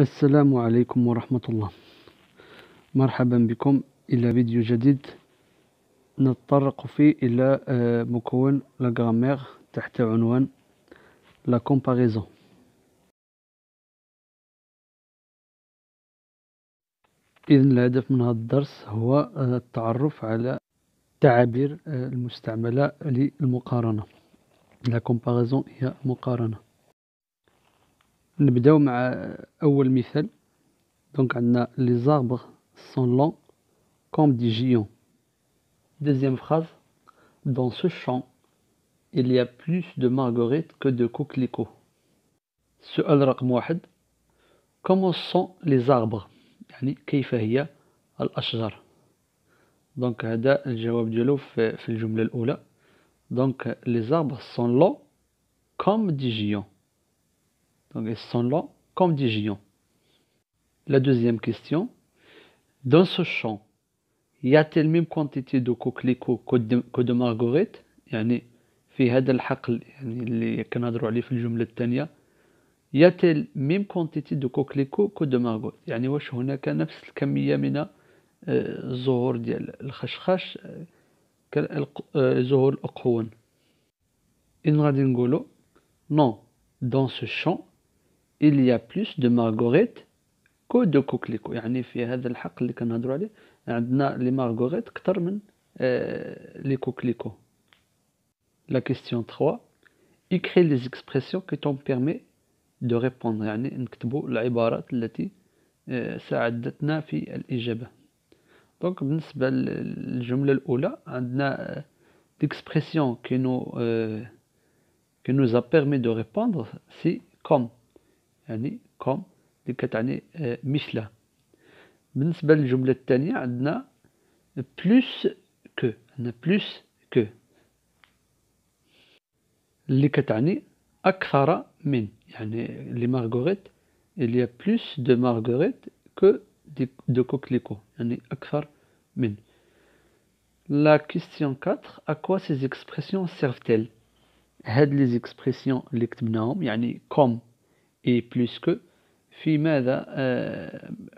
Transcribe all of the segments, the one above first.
السلام عليكم ورحمة الله. مرحبا بكم إلى فيديو جديد نتطرق فيه إلى مكون لا غرامير تحت عنوان لا كومباريزون. إذن الهدف من هذا الدرس هو التعرف على التعابير المستعملة للمقارنة. لا كومباريزون هي مقارنة. نبدأ مع أول مثال. Donc عندنا les arbres sont longs comme des géants. Deuxième phrase, dans ce champ il y a plus de marguerites que de coquelicots. السؤال رقم 1, comment sont les arbres؟ يعني كيف هي الأشجار؟ دونك هذا الجواب ديالو في الجملة الأولى. دونك les arbres sont longs comme des géants. Donc ils sont longs comme des géants. La deuxième question, dans ce champ y a-t-il même quantité de coquelicots que de marguerites؟ يعني في هذا الحقل يعني اللي كنهضروا عليه في الجملة الثانية y a-t-il même quantité de coquelicots que de marguerites؟ يعني واش هناك نفس الكمية من الزهور ديال الخشخاش زهور الأقحوان؟ إن غادي نقولوا non, dans ce champ il y a plus de marguerites que de coquelicots. يعني في هذا الحقل اللي كنهضروا عليه عندنا لي مارغوريت أكثر من لي كوكليكو. La question 3, écris les expressions qui t'ont permis de répondre. يعني نكتبوا العبارات التي ساعدتنا في الإجابة. دونك بالنسبة للجملة الأولى عندنا l'expression qui nous a permis de répondre c'est comme. يعني comme اللي كتعني مثل. بالنسبة للجملة الثانية عندنا plus que. عندنا plus que اللي كتعني أكثر من. يعني les marguerites il y a plus de marguerites que de coquelicots. يعني أكثر من. La question 4, à quoi ces expressions servent-elles؟ هاد les expressions اللي كتبناهم يعني comme et plus que في ماذا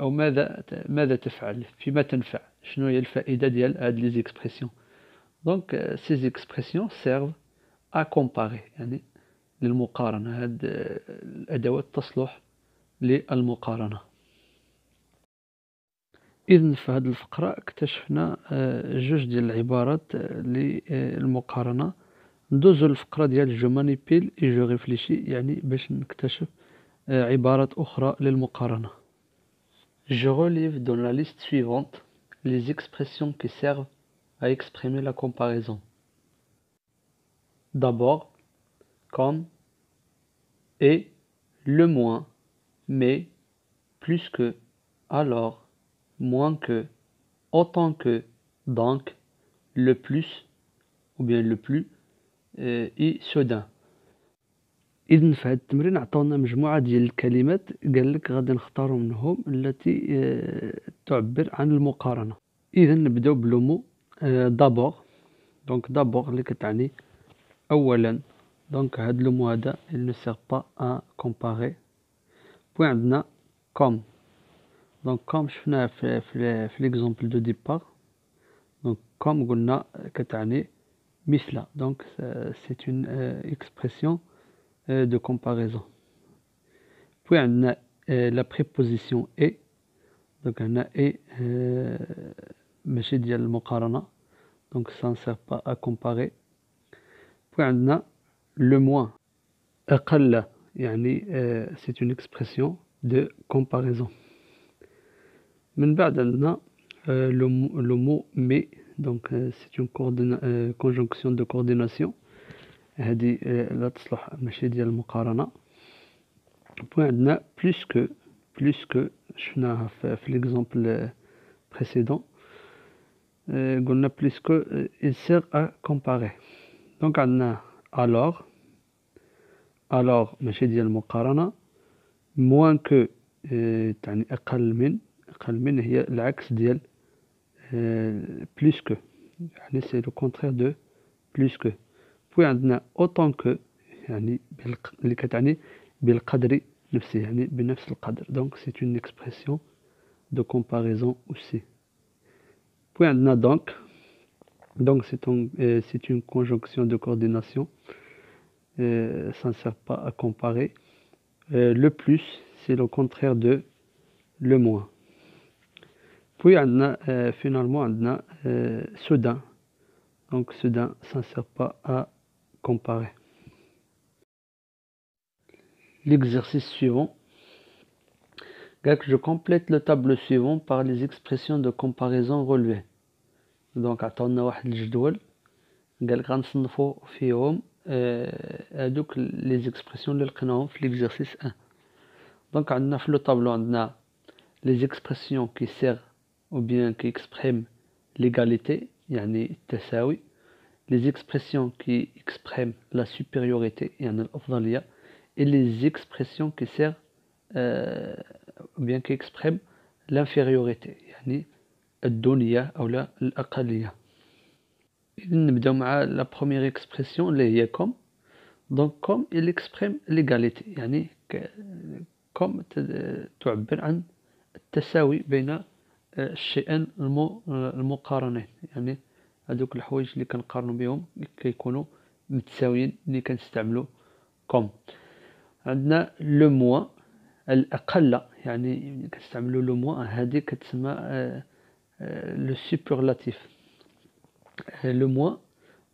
أو ماذا تفعل؟ فيما تنفع؟ شنو هي الفائدة ديال هاد les expressions؟ Donc ces expressions servent à comparer يعني للمقارنة. هاد الأدوات تصلح للمقارنة. إذن في هذه الفقرة اكتشفنا جوج ديال العبارات للمقارنة. ندوزو الفقرة ديال جو مانيبيل اي جو ريفليشي يعني باش نكتشف عبارات أخرى للمقارنة. Je relève dans la liste suivante les expressions qui servent à exprimer la comparaison. D'abord, comme, et, le moins, mais, plus que, alors, moins que, autant que, donc, le plus, ou bien le plus, et soudain. إذن في هذا التمرين عطاونا مجموعة ديال الكلمات قال لك غادي نختاروا منهم التي تعبر عن المقارنة. إذن نبداو بلومو دابور. دونك دابور اللي كتعني أولا. دونك هاد لومو هذا il ne sert pas à comparer. بوي عندنا كوم. دونك كوم شفناها في ليكزومبل دو ديبار. دونك كوم قلنا كتعني مثل. دونك c'est une expression de comparaison. Puis on a la préposition et. Donc on a et ماشي ديال المقارنة. Donc ça ne sert pas à comparer. Puis on a le moins. أقل يعني c'est une expression de comparaison. من بعد عندنا le mot mais. Donc c'est une conjonction de coordination. هذه لا تصلح ماشي ديال المقارنة. بوين عندنا plus que شفناها في ليكزومبل بريسيدون. قلنا plus que il sert à comparer. دونك عندنا alors ماشي ديال المقارنة. moins que تعني أقل من هي العكس ديال plus que يعني c'est le contraire de plus que. بوي عندنا autant que يعني اللي كتعني بالقدر نفسه يعني بنفس القدر. Donc c'est une expression de comparaison aussi. Puis on a donc c'est une conjonction de coordination. Ça ne sert pas à comparer. Le plus, c'est le contraire de le moins. Puis on a finalement on a soudain. Donc soudain, ça ne sert pas à comparer. L'exercice suivant. Je complète le tableau suivant par les expressions de comparaison relevées. Donc عطاونا واحد الجدول قالك غنصنفو فيهم هادوك les expressions اللي لقيناهم في l'exercice 1. Donc عندنا في le tableau عندنا les expressions qui servent ou bien qui expriment l'égalité يعني التساوي, les expressions qui expriment la supériorité يعني الأفضلية, et les expressions qui servent ou bien qui expriment l'infériorité يعني الدونية أو لا الأقلية. نبداو مع la première expression اللي هي comme. Donc comme il exprime l'égalité يعني comme تعبر عن التساوي بين الشيئين المقارنين, يعني هذوك الحوايج اللي كنقارنوا بهم كيكونوا متساويين اللي كنستعملوا comme. عندنا لو موان الأقل, يعني كنستعملوا لو موان, هذه كتسمى لو سوبرلاتيف. لو موان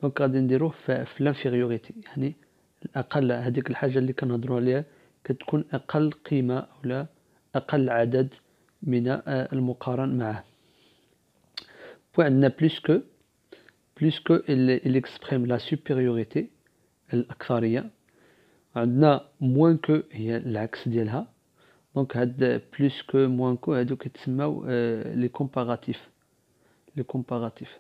دونك غادي نديروه في لانفيريوريتي, يعني الأقل, هذيك الحاجة اللي كنهضروا عليها كتكون أقل قيمة ولا أقل عدد من المقارن معه. عندنا بلوس كو il exprime la supériorité الأكثرية. عندنا موان كو هي العكس ديالها. دونك هاد بلوس كو موان كو هادو كيتسماو لي كومباراتيف.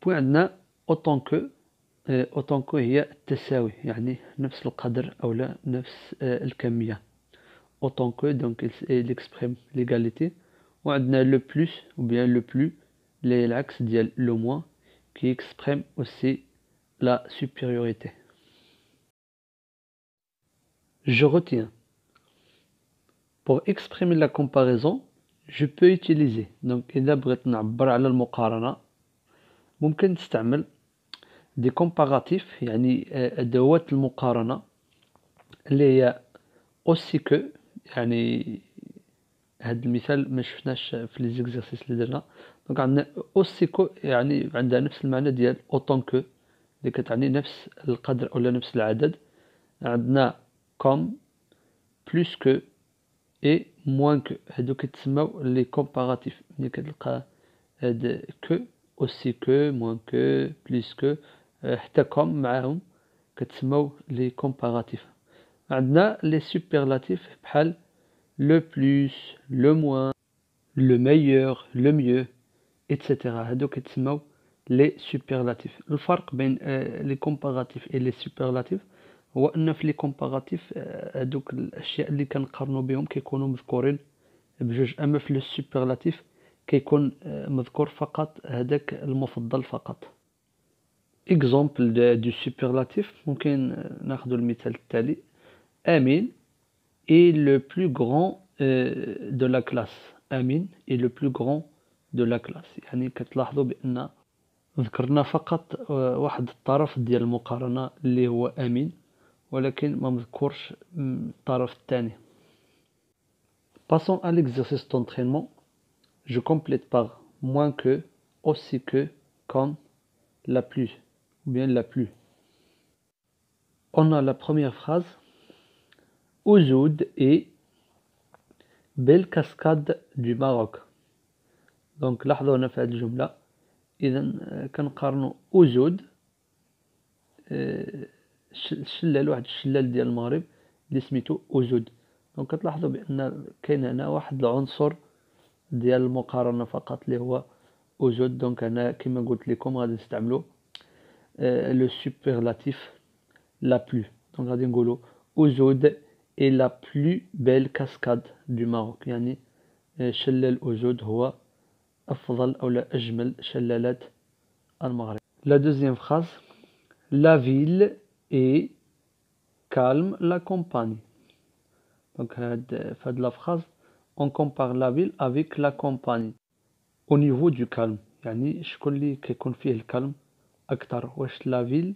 عندنا autant que هي التساوي, يعني نفس القدر أو لا نفس الكمية. autant que donc il exprime l'égalité. وعندنا le plus ou bien le plus اللي هي العكس ديال le moins qui exprime aussi la supériorité. Je retiens. Pour exprimer la comparaison, je peux utiliser. Donc إذا بغيت نعبر على المقارنة ممكن نستعمل دي كومباراتيف, يعني أدوات المقارنة اللي هي aussi que, يعني هذا المثال ما شفناش في لي زيكزارسيس اللي درنا. دونك عندنا aussi que يعني عندها نفس المعنى ديال autant que اللي كتعني نفس القدر أو نفس العدد. عندنا comme, plus que et moins que, هادو كيتسماو لي كومباراتيف. ملي كتلقى هاد que, aussi que, moins que, plus que, حتى comme معاهم كتسماو لي كومباراتيف. عندنا لي سوبرلاتيف بحال le plus, le moins, le meilleur, le mieux, etc. هادو كيتسماو لي سوبرلاتيف. الفرق بين لي كومباراتيف et لي سوبرلاتيف هو ان في لي كومباراتيف هادوك الاشياء اللي كنقارنوا بهم كيكونوا مذكورين بجوج, اما في لو سوبرلاتيف كيكون مذكور فقط هذاك المفضل فقط. اكزامبل دو سوبرلاتيف ممكن ناخذ المثال التالي. امين est le plus grand de la classe. امين est le plus grand de la classe, يعني كتلاحظوا بان ذكرنا فقط واحد الطرف ديال المقارنه اللي هو امين, ولكن ما مذكورش الطرف الثاني. Passons à l'exercice d'entraînement. Je complète par moins que, aussi que, comme, la plus, ou bien la plus. On a la première phrase. Ouzoud est belle cascade du Maroc. Donc لاحظوا هنا في هذه الجملة إذا كنقارنوا أوزود شلال, واحد الشلال ديال المغرب اللي سميتو أوزود. دونك كتلاحظوا بأن كاين هنا واحد العنصر ديال المقارنة فقط اللي هو أوزود. دونك هنا كما قلت لكم غادي نستعملو لو سوبرلاتيف لا بلو. دونك غادي نقولوا أوزود est la plus belle cascade du Maroc, يعني شلال أوزود هو أفضل أو لا أجمل شلالات المغرب. La deuxième phrase. La ville est calme, la campagne. Donc في هاد la phrase on compare la ville avec la campagne au niveau du calme. يعني شكون اللي كيكون فيه الكالم أكثر، واش لا فيل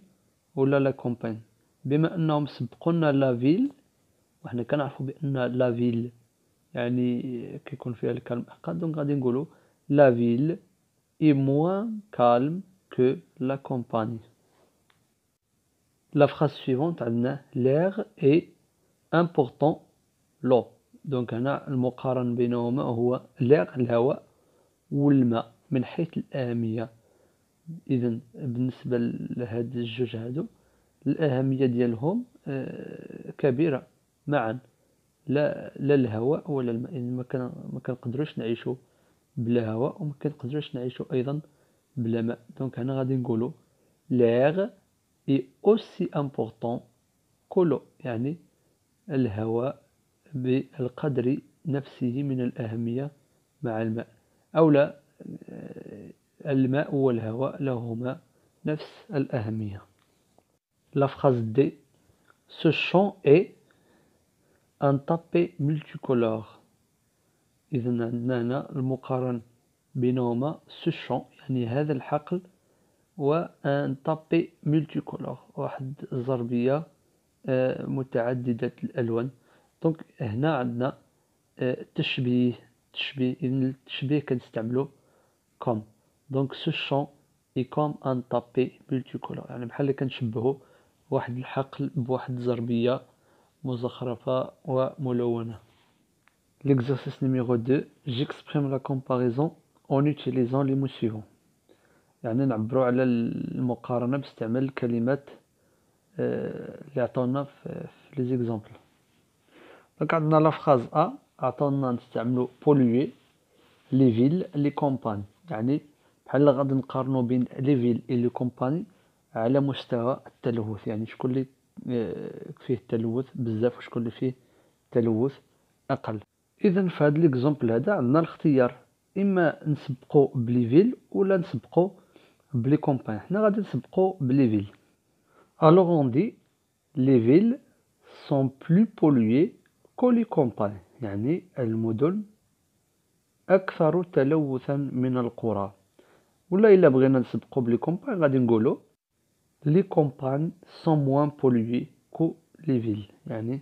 ولا لا كومباين؟ بما أنهم سبقونا لا فيل وحنا كنعرفوا بأن لا فيل يعني كيكون فيها الكالم أقل، دونك غادي نقولوا لا فيل est moins calme que la campagne. La phrase suivante عندنا l'air est important l'eau. دونك هنا المقارن بينهما هو l'air الهواء والماء من حيث الأهمية. إذن بالنسبة لهاد الجوج هادو الأهمية ديالهم كبيرة معا، لا الهواء ولا الماء. يعني ما كنقدروش نعيشوا بلا هواء وما كنقدروش نعيشوا أيضا بلا ماء. دونك هنا غادي نقولوا l'air est aussi important que l'eau، يعني الهواء بالقدر نفسه من الأهمية مع الماء، أو لا الماء والهواء لهما نفس الأهمية. La phrase D. Ce champ est un tapis multicolore. إذن عندنا هنا المقارن بينهما ce champ يعني هذا الحقل و un tapis multicolore واحد الزربية متعددة الألوان. دونك هنا عندنا تشبيه إذن التشبيه كنستعملو comme. دونك ce champ est comme un tapis multicolore، يعني بحال اللي كنشبهو واحد الحقل بواحد الزربية مزخرفة وملونة. L'exercice numéro 2. J'exprime la comparaison en utilisant les mots suivants. يعني نعبروا على المقارنة باستعمال الكلمات اللي عطاونا في لي زيكزامبل. دونك عندنا لا فراز A عطاونا نستعملو polluer les villes les campagnes، يعني بحال غادي نقارنوا بين لي فيل اي لي كومباني على مستوى التلوث، يعني شكون اللي فيه التلوث بزاف وشكون اللي فيه تلوث اقل. اذا في هذا ليكزامبل هذا عندنا الاختيار اما نسبقوا بلي فيل ولا نسبقوا بلي كومباني. حنا غادي نسبقوا بلي فيل. alors on dit les villes sont plus polluées que les campagnes، يعني المدن اكثر تلوثا من القرى. ولا الا بغينا نسبقوا بلي كومباني غادي نقولوا les campagnes sont moins polluées que les villes، يعني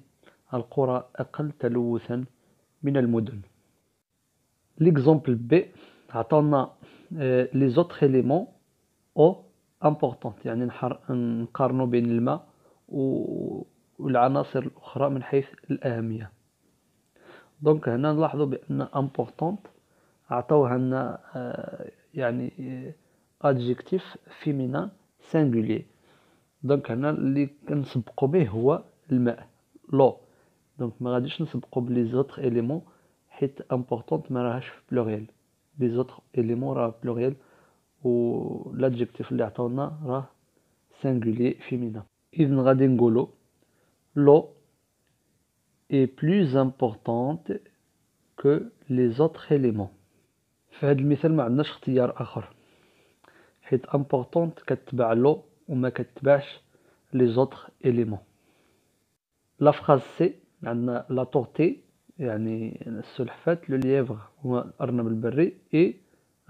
القرى اقل تلوثا من المدن. l'exemple B عطانا les autres éléments او امبورطونت، يعني نقارنوا بين الماء والعناصر الاخرى من حيث الاهميه. دونك هنا نلاحظوا بان امبورطونت عطاوها لنا يعني ادجكتيف فيمينان سينغولير. دونك هنا اللي كنسبقوا به هو الماء لو. دونك ما غاديش نسبقوا بلي زوتر اليمون حيت امبورطونت ما راهاش في بلوريال، لي زوتر اليمون راه بلوريال و l'adjectif اللي عطاونا راه singulier féminin. إذن غادي نقولو l'eau est plus importante que les autres éléments. في هذا المثال ما عندناش اختيار آخر حيت importante كتبع l'eau وما كتبعش les autres éléments. La phrase C عندنا la tortue يعني السلحفاة le lièvre هو الأرنب البري et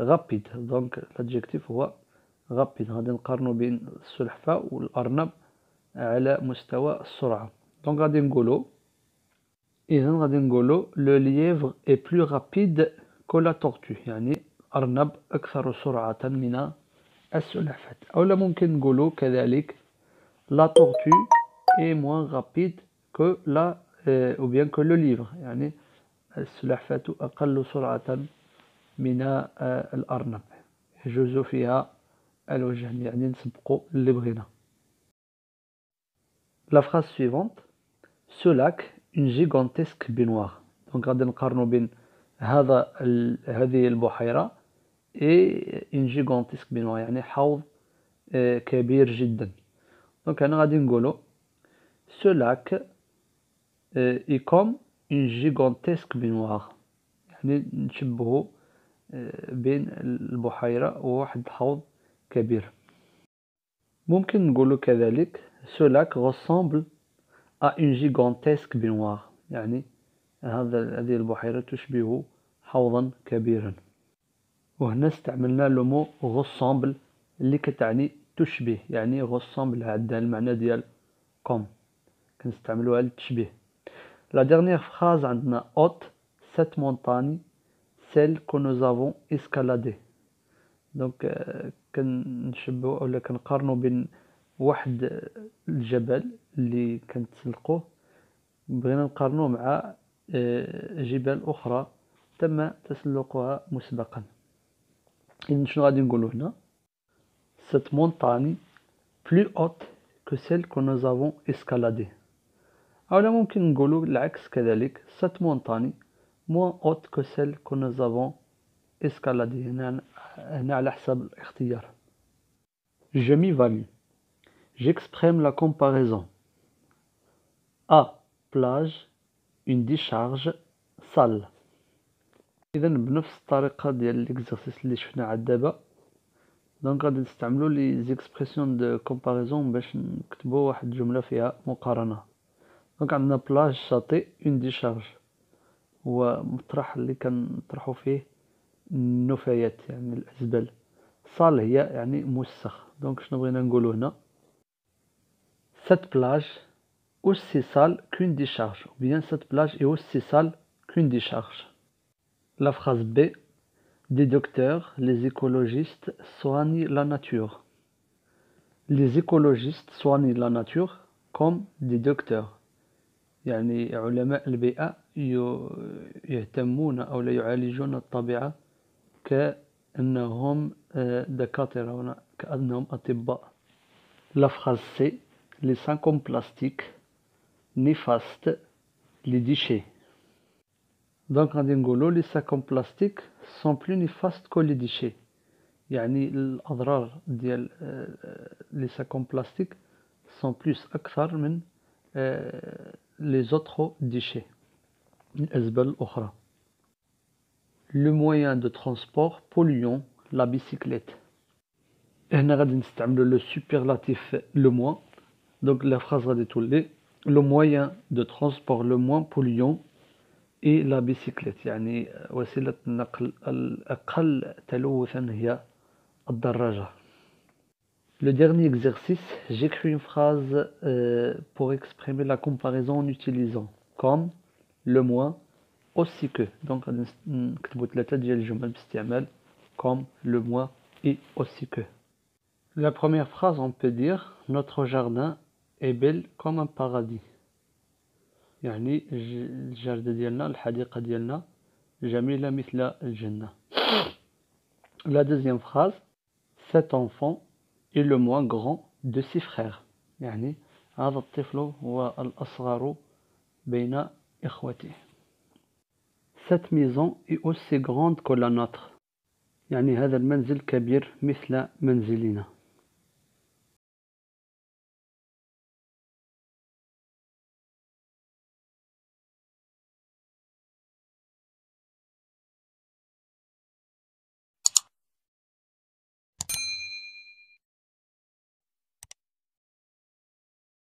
rapide. دونك الادجكتيف هو rapide. غادي نقارنوا بين السلحفاة والأرنب على مستوى السرعة. دونك غادي نقولوا le lièvre est plus rapide que la tortue، يعني الأرنب أكثر سرعة من السلحفاة. أو لا ممكن نقولوا كذلك la tortue est moins rapide que la ou bien que le lièvre، يعني السلحفاة أقل سرعة من الأرنب. يجوز فيها الوجهان، يعني نسبقوا اللي بغينا. La phrase suivante. Ce lac une gigantesque baignoire. دونك غادي نقارنوا بين هذه البحيرة et une gigantesque baignoire، يعني حوض كبير جدا. دونك هنا غادي نقولوا ce lac est comme une gigantesque baignoire، يعني نشبهوا بين البحيرة وواحد الحوض كبير. ممكن نقول كذلك ce lac ressemble à une gigantesque baignoire، يعني هذه البحيرة تشبه حوضا كبيرا. وهنا استعملنا لو مو غوسامبل اللي كتعني تشبه، يعني غوسامبل عندها المعنى ديال كوم، كنستعملوها للتشبيه. لا dernière phrase عندنا haute cette montagne celle que nous avons escaladée. دونك كنشبهو اولا كنقارنو بين واحد الجبل اللي كنتسلقوه، بغينا نقارنوه مع جبال اخرى تم تسلقها مسبقا. إذن شنو غادي نقولو هنا؟ cette montagne plus haute que celle que nous avons escaladée. أولا ممكن نقولو العكس كذلك، cette montagne moins haute que celle que nous avons escaladée. هنا على حسب الاختيار. Je m'évalue. J'exprime la comparaison. A. Plage, une décharge, salle. إذا بنفس الطريقة ديال ليكزارسيس اللي شفنا عاد دابا، دونك غادي نستعملو لي زيكسبرسيون دو كومباريزون باش نكتبو واحد الجملة فيها مقارنة. دونك عندنا بلاج شاطئ اون ديشارج، هو مطرح اللي كنطرحو فيه النفايات يعني الأزبال. صال هي يعني موسخ. دونك شنو بغينا نقولو هنا؟ cette plage aussi sale qu'une décharge، ou bien cette plage est aussi sale qu'une décharge. La phrase B. Des docteurs, les écologistes soignent la nature. Les écologistes soignent la nature comme des docteurs. يعني علماء البيئة يهتمون أو لا يعالجون الطبيعة كأنهم دكاترة، كأنهم أطباء. La phrase C. Les sacs en plastique néfastes les déchets. Donc غادي نقولوا les sacs en plastique sont plus néfastes que les déchets. يعني الأضرار ديال les sacs en plastique sont plus أكثر من les autres déchets، الأزبال الأخرى. Le moyen de transport polluant la bicyclette. هنا غادي نستعملوا le superlatif le moins. Donc la phrase غادي تولي le moyen de transport le moins polluant et la bicyclette، يعني وسيلة النقل الأقل تلوثا هي الدراجة. Le dernier exercice, j'écris une phrase pour exprimer la comparaison en utilisant comme, le moins, aussi que. Donc غادي نكتبوا 3 ديال الجمل باستعمال comme, le moins et aussi que. La première phrase, on peut dire notre jardin est belle comme un paradis. يعني الجردة ديالنا، الحديقة ديالنا جميلة مثل الجنة. La deuxième phrase, cet enfant est le moins grand de ses frères. يعني هذا الطفل هو الأصغر بين إخوته. Cette maison est aussi grande que la nôtre. يعني هذا المنزل كبير مثل منزلنا.